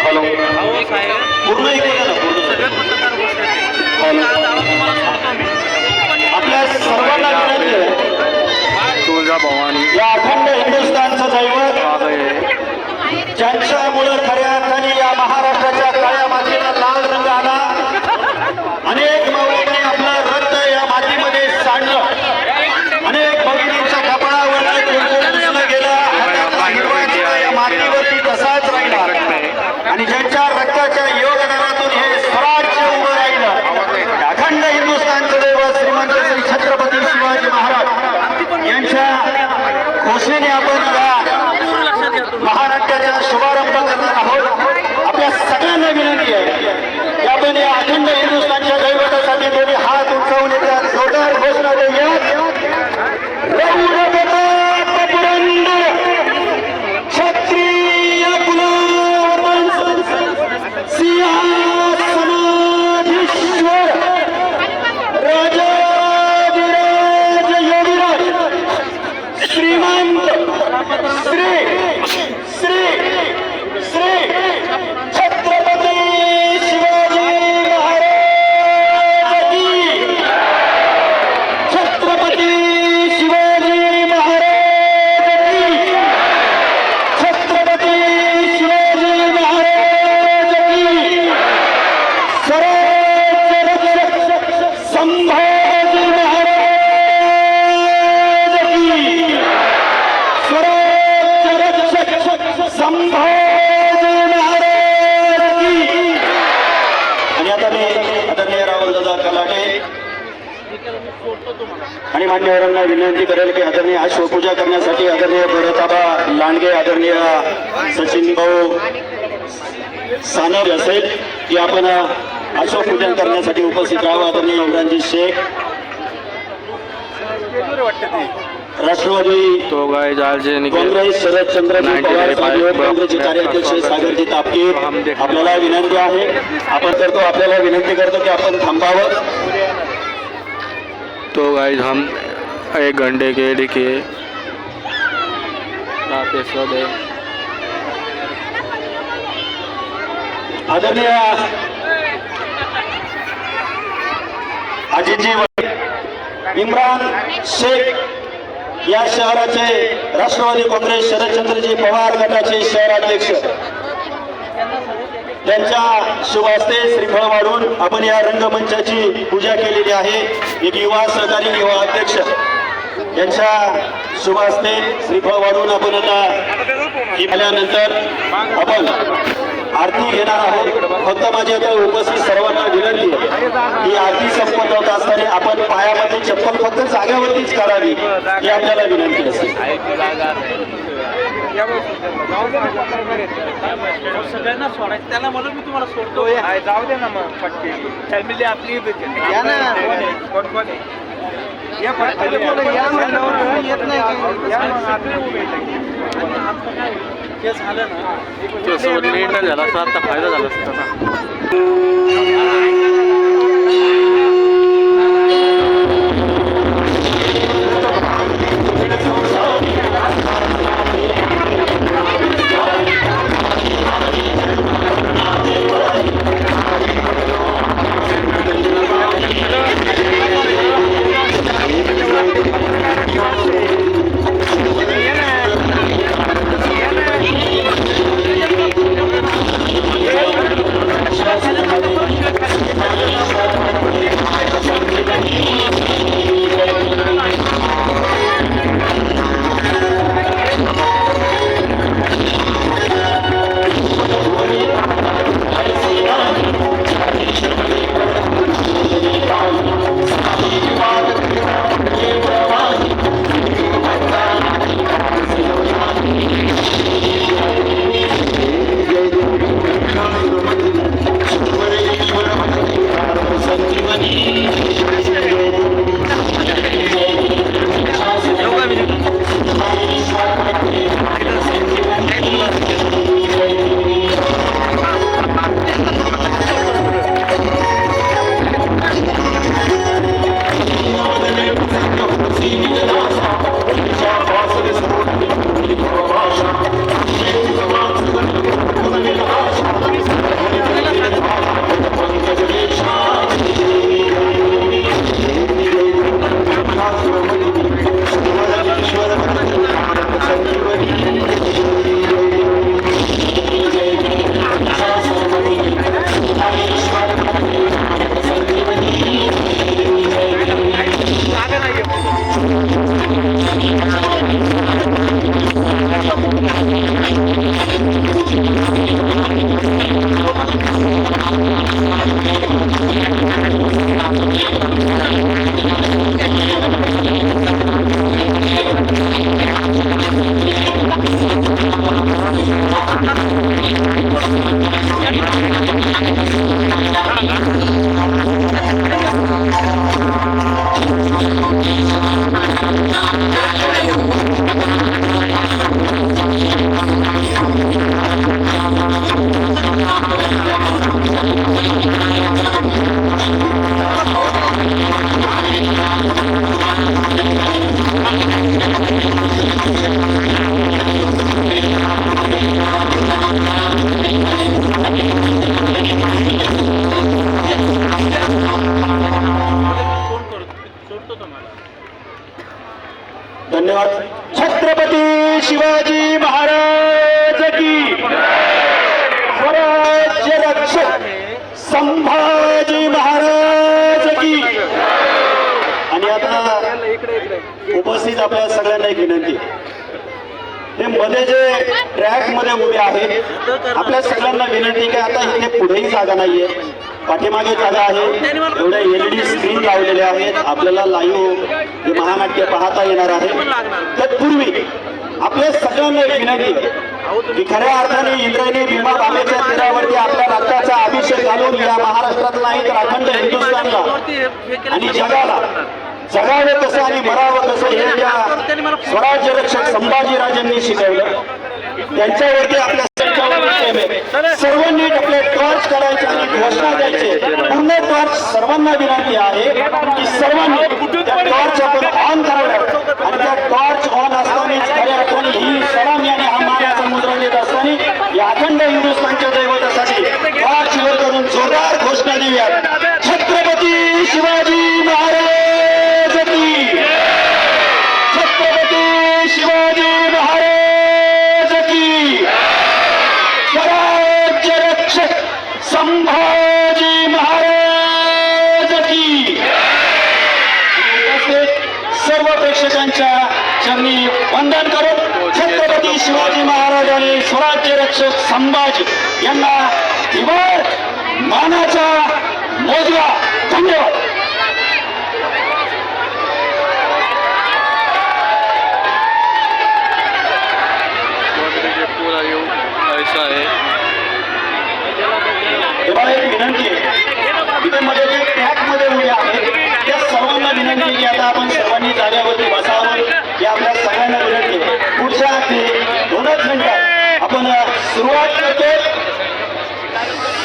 Hello अहो साहेब पूर्ण इकडे या ना, पूर्ण. सगळे पत्रकार बसले हॅलो. तुम्हाला सोडतो मी. आपल्या सर्वांना विनंती आहे, तुळजा भवानी या अखंड हिंदुस्थानचं दैवत आ गए ज्यांच्यामुळे खऱ्या अर्थाने या महाराष्ट्राच्या काळ्या मातीला लाल रंग आला. अनेक माऊलींनी आपलं रक्त या मातीमध्ये सांडलं. अनेक भगिनींच्या कपाळावर कुंकू गेला, हातातला हिरवा टिळा या मातीवरती तसाच राहिला. आणि ज्यांच्या रक्ताच्या योगदानातून हे स्वराज्य उभं राहिलं, अखंड हिंदुस्थानचं दैवत श्रीमंत श्री छत्रपती शिवाजी महाराज यांच्या घोषणेने आपण या महानाट्याचा शुभारंभ करणार आहोत. आपल्या सगळ्यांना विनंती आहे की आपण या अखंड हिंदुस्थानच्या दैवतासाठी दोन्ही हात उंचावून येतात, जोरदार घोषणा देऊयात. रौद्रप्रताप पुरंदर क्षत्रिय कुलवंश सिंहासनाधीश्वर राजाधिराज योगीराज श्रीमंत श्री श्री श्री छत्रपती शिवाजी महाराज की, छत्रपती शिवाजी महाराज की, छत्रपती शिवाजी महाराज की, स्वराज्य रक्षक संभाजी महाराज की, स्वराज्य रक्षक संभाजी महाराज की. आणि आता मी आदरणीय राहुलदादा कलाटे आणि मान्यवरांना विनंती करेल की आदरणीय आज शिवपूजा करण्यासाठी आदरणीय भरताबा लांडगे, आदरणीय सचिन भाऊ सानप असेल की आपण अश्वपूजन करण्यासाठी उपस्थित राहावं. आदरणीय इम्रानजी शेख, राष्ट्रवादी तो गाय जालजे निकले काँग्रेस शरदचंद्रजी पवार साहेब, काँग्रेसचे कार्याध्यक्ष सागरजी तापकीर, आपल्याला विनंती आहे, आपल्याला विनंती करतो की आपण थांबावं. तो गाइस हम 1 घंटे के लिखे एपिसोड है. आदरणीय अजितजी इम्रान शेख या शहराचे राष्ट्रवादी काँग्रेस शरदचंद्रजी पवार गटाचे शहराध्यक्ष, त्यांच्या शुभ हस्ते श्रीफळ वाढून आपण या रंगमंचाची पूजा केलेली आहे. एक युवा सहकारी युवा अध्यक्ष यांच्या शुभ हस्ते श्रीफळ वाढून आपण आता ही झाल्यानंतर आपण आरती घेणार आहोत. फक्त माझी आता उपस्थित सर्वांना विनंती आहे ही आरती संपन्न होत असताना आपण पायामध्ये चप्पल फक्त जागेवरतीच करावी ही आपल्याला विनंती असते. सगळ्यांना सोडायचं त्याला म्हणून मी तुम्हाला सोडतो. जाऊ दे ना मग पटके फॅमिली आपली या ना. कोण कोण या पटके येत नाही ते झालं ना. तो सोबत लेट झाला असता आता फायदा झाला असता ना. धन्यवाद. छत्रपती शिवाजी महाराज की, स्वराज्य रक्षक संभाजी महाराज की. आणि आता उपस्थित आपल्या सगळ्यांना एक विनंती, हे मध्ये जे ट्रॅक मध्ये उभे आहेत आपल्या सगळ्यांना विनंती की आता इथे पुढेही जागा नाहीये, पाठीमागे जागा आहे. एवढ्या LED स्क्रीन लावलेल्या आहेत, आपल्याला लाईव्ह हे महानाट्य पाहता येणार आहे. तत्पूर्वी आपल्या सगळ्यांना एक विनंती की खऱ्या अर्थाने इंद्रायणी भीमा बाबेच्या तीरावरती आपल्या रक्ताचा अभिषेक घालून या महाराष्ट्रात नाही तर अखंड हिंदुस्थानला आणि जगाला जगावं कसं आणि मरावं कसं हे ज्या स्वराज्य रक्षक संभाजीराजांनी शिकवलं त्यांच्यावरती आपल्या सर्वांनी आपले टॉर्च काढायचे आणि घोषणा द्यायचे. पूर्ण टॉर्च सर्वांना विनंती आहे की सर्वांनी त्या टॉर्च आपण ऑन कराव्यात आणि त्या टॉर्च ऑन असतानाच खऱ्या अर्थाने ही सलामी आणि हा मानाचा मुद्रा देत असताना या अखंड हिंदुस्थानच्या दैवतासाठी टॉर्च वर करून जोरदार घोषणा देऊयात. छत्रपती शिवाजी महाराज की, छत्रपती शिवाजी महाराज की, स्वराज्य रक्षक संभाजी महाराज की. सर्व प्रेक्षकांच्या चरणी वंदन करून छत्रपती शिवाजी महाराज आणि स्वराज्य रक्षक संभाजी यांना दिवार मानाचा मोजवा. धन्यवाद. पूरा यूं ऐसा है. तेव्हा एक विनंती आहे, इथे मध्ये जे ट्रॅक मध्ये उभे आहेत त्या सर्वांना विनंती की आता आपण सर्वांनी जागेवरती बसावं. ही आपल्या सगळ्यांना विनंती आहे. पुढच्या अगदी 2च मिनिटात आपण सुरुवात करतो.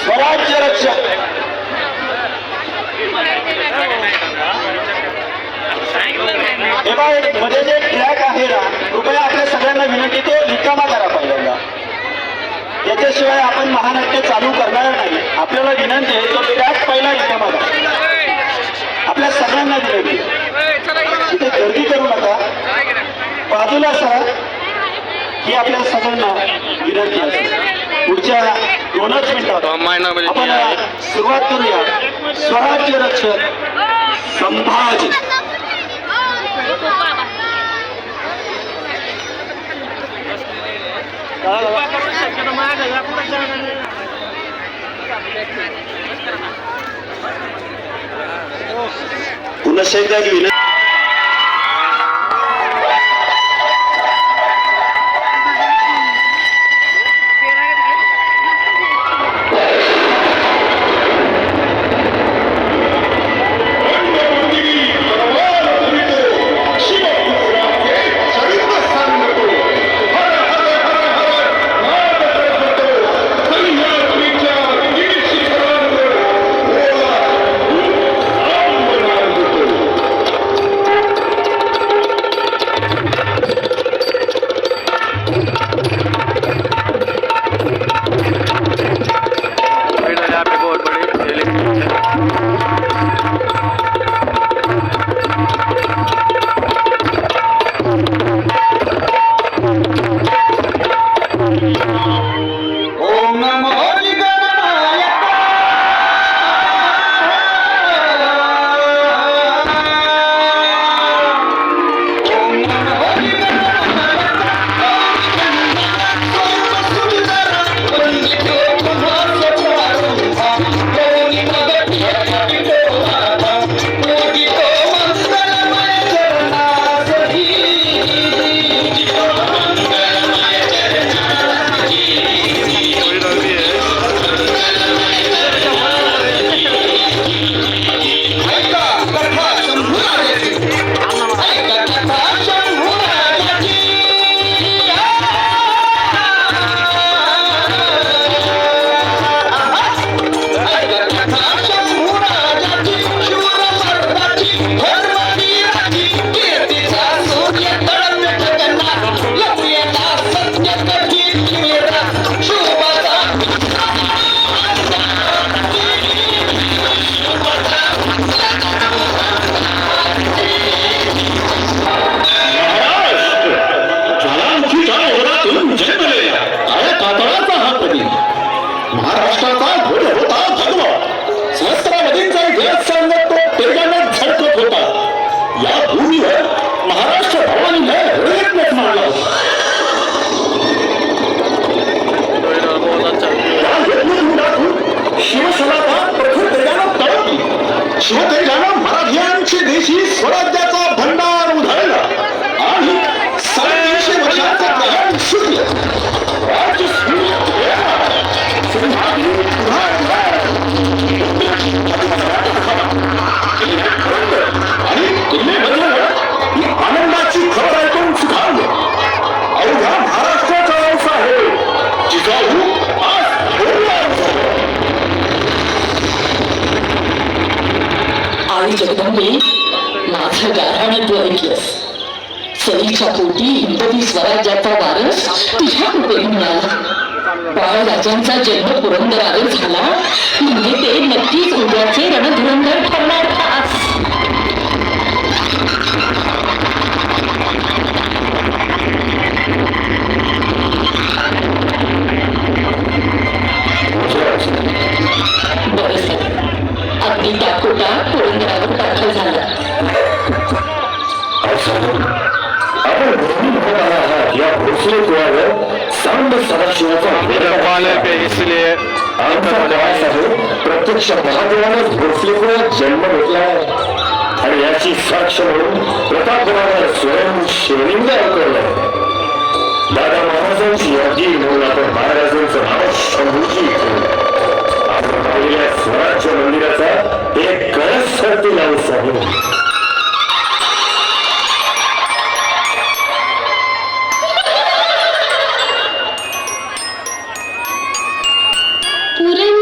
स्वराज्य रक्षक तेव्हा मध्ये जे ट्रॅक आहे ना, कृपया आपल्या सगळ्यांना विनंती तो रिकामा करा पहिल्यांदा. याच्याशिवाय आपण महानाट्य चालू करणार नाही. आपल्याला विनंती आहे तो ट्रॅक पहिला रिकामा करा. आपल्या सगळ्यांना विनंती, इथे गर्दी करू नका, बाजूला सरा ही आपल्या सगळ्यांना विनंती आहे. पुढच्या 2च मिनिटात आपण सुरुवात करूया. स्वराज्य रक्षक संभाजी. पुन्हा एकदा विनंती, महाराष्ट्राचा ध्वज होता भगवा. सहस्रावधींचा इतिहास सांगत तो तेजानं झळकत होता. या भूमीवर महाराष्ट्र भवानीने हृदयच मांडला होता. या यज्ञकुंडातून शिवसेना प्रखर तेजानं तळपली. शिवतेजानं मराठ्यांची देशी स्वराज्याचा भंडार उधळला आणि 350 वर्षाचं ग्रहण सुटलं. राज्य आणि तुलनेमध्ये ही आनंदाची खबर ऐकून सुखावलं. अवघ्या महाराष्ट्राचा व्यवसाय आहे जिजाऊ आज बोलला. आई जगदंबे, माझं गाऱ्हाणं तू ऐकलंस. सईच्या पोटी हिंदवी स्वराज्याचा वारस तुझ्या कृपेने मिळाला. बाळराजांचा जन्म पुरंदरावर झाला म्हणजे ते नक्कीच उद्याचे रणधुरंधर ठरणार खास. बरं सर, अगदी त्या कोटा पुरंदरावर दाखल झाला. आपण भूमिभागाला आहात या भोसले कुळावर सांड सदाशिवाचा वाले पे इसलिए आमचा प्रवास आहे. प्रत्यक्ष महादेवानच भोसले कुळात जन्म घेतला आहे आणि याची साक्ष म्हणून प्रतापगडावर स्वयं शिवलिंग अवतरलं. दादा महाराजांची यादी म्हणून आपण महाराजांचं नाव शंभूजी आपण पाहिलेल्या स्वराज्य मंदिराचा एक कळस सरती लावू सांगू. पुरंदर